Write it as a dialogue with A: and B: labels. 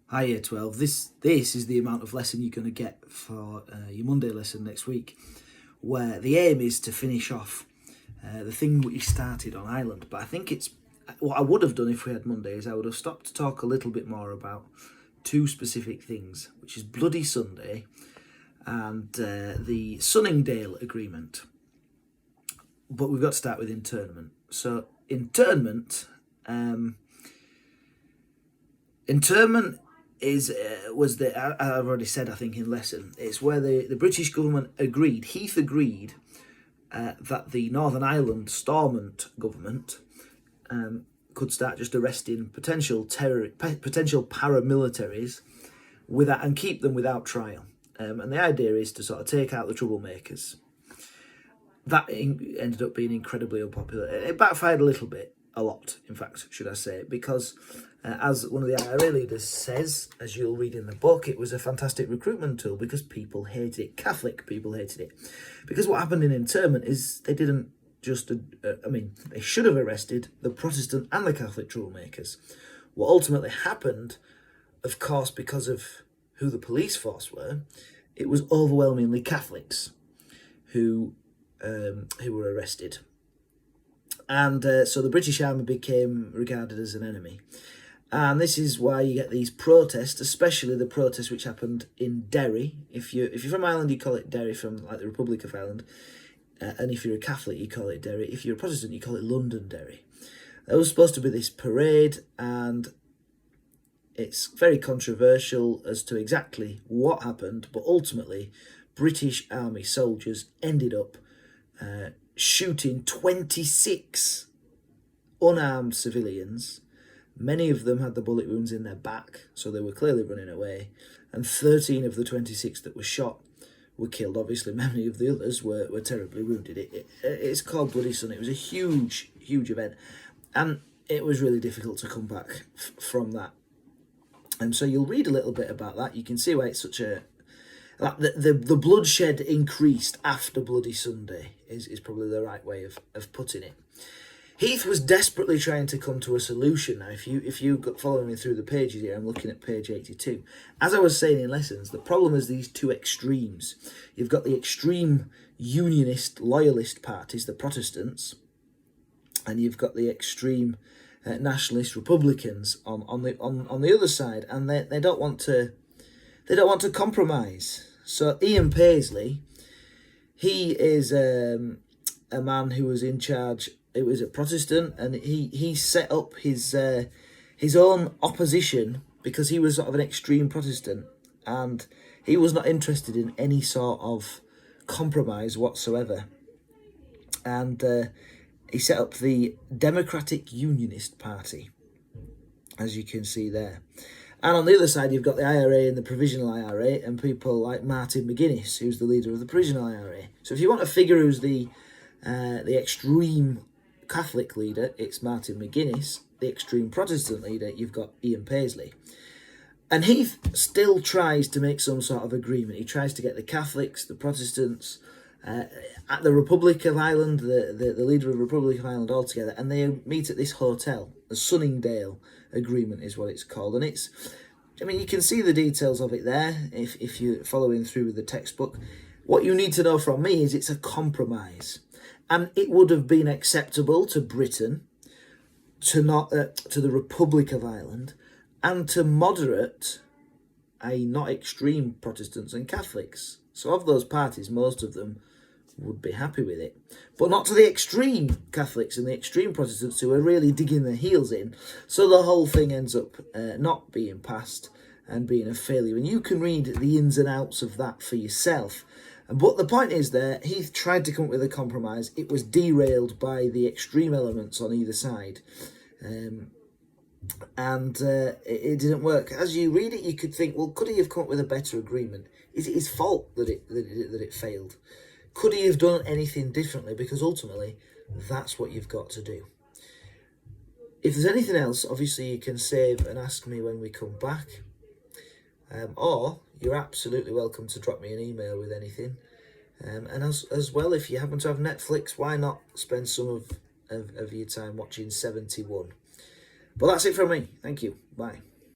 A: Hi Year 12, this is the amount of lesson you're going to get for your Monday lesson next week, where the aim is to finish off the thing that you started on Ireland. But I think it's what I would have done if we had Monday is I would have stopped to talk a little bit more about two specific things, which is Bloody Sunday and the Sunningdale Agreement. But we've got to start with Internment. So Internment was I've already said, I think, in lesson, it's where the British government agreed, Heath agreed that the Northern Ireland Stormont government could start just arresting potential paramilitaries and keep them without trial. And the idea is to sort of take out the troublemakers. That ended up being incredibly unpopular. It backfired a lot, in fact, should I say, because as one of the IRA leaders says, as you'll read in the book, it was a fantastic recruitment tool because people hated it. Catholic people hated it. Because what happened in Internment is they didn't just, they should have arrested the Protestant and the Catholic troublemakers. What ultimately happened, of course, because of who the police force were, it was overwhelmingly Catholics who were arrested. And so the British Army became regarded as an enemy. And this is why you get these protests, especially the protests which happened in Derry. If you're from Ireland, you call it Derry, from like the Republic of Ireland. And if you're a Catholic, you call it Derry. If you're a Protestant, you call it Londonderry. There was supposed to be this parade, and it's very controversial as to exactly what happened. But ultimately, British Army soldiers ended up shooting 26 unarmed civilians. Many of them had the bullet wounds in their back, so they were clearly running away. And 13 of the 26 that were shot were killed. Obviously, many of the others were terribly wounded. It's called Bloody Sunday. It was a huge event. And it was really difficult to come back from that. And so you'll read a little bit about that. You can see why it's such a... The bloodshed increased after Bloody Sunday is probably the right way of putting it. Heath was desperately trying to come to a solution. Now, if you got following me through the pages here, I'm looking at page 82. As I was saying in lessons, the problem is these two extremes. You've got the extreme unionist, loyalist parties, the Protestants, and you've got the extreme nationalist Republicans on the other side, and they don't want to compromise. So Ian Paisley, he is a man who was in charge. It was a Protestant, and he set up his own opposition because he was sort of an extreme Protestant, and he was not interested in any sort of compromise whatsoever. And he set up the Democratic Unionist Party, as you can see there. And on the other side, you've got the IRA and the Provisional IRA, and people like Martin McGuinness, who's the leader of the Provisional IRA. So if you want to figure who's the extreme Catholic leader, it's Martin McGuinness. The extreme Protestant leader, you've got Ian Paisley. And he still tries to make some sort of agreement. He tries to get the Catholics, the Protestants, at the Republic of Ireland, the leader of the Republic of Ireland all together, and they meet at this hotel. The Sunningdale Agreement is what it's called. And you can see the details of it there if you're following through with the textbook. What you need to know from me is it's a compromise. And it would have been acceptable to Britain, to the Republic of Ireland, and to moderate, not extreme Protestants and Catholics. So of those parties, most of them would be happy with it. But not to the extreme Catholics and the extreme Protestants who are really digging their heels in. So the whole thing ends up not being passed and being a failure. And you can read the ins and outs of that for yourself. But the point is there, Heath tried to come up with a compromise. It was derailed by the extreme elements on either side. It didn't work. As you read it, you could think, well, could he have come up with a better agreement? Is it his fault that it failed? Could he have done anything differently? Because ultimately, that's what you've got to do. If there's anything else, obviously you can save and ask me when we come back. Or you're absolutely welcome to drop me an email with anything. And as well, if you happen to have Netflix, why not spend some of your time watching 71? But that's it from me. Thank you. Bye.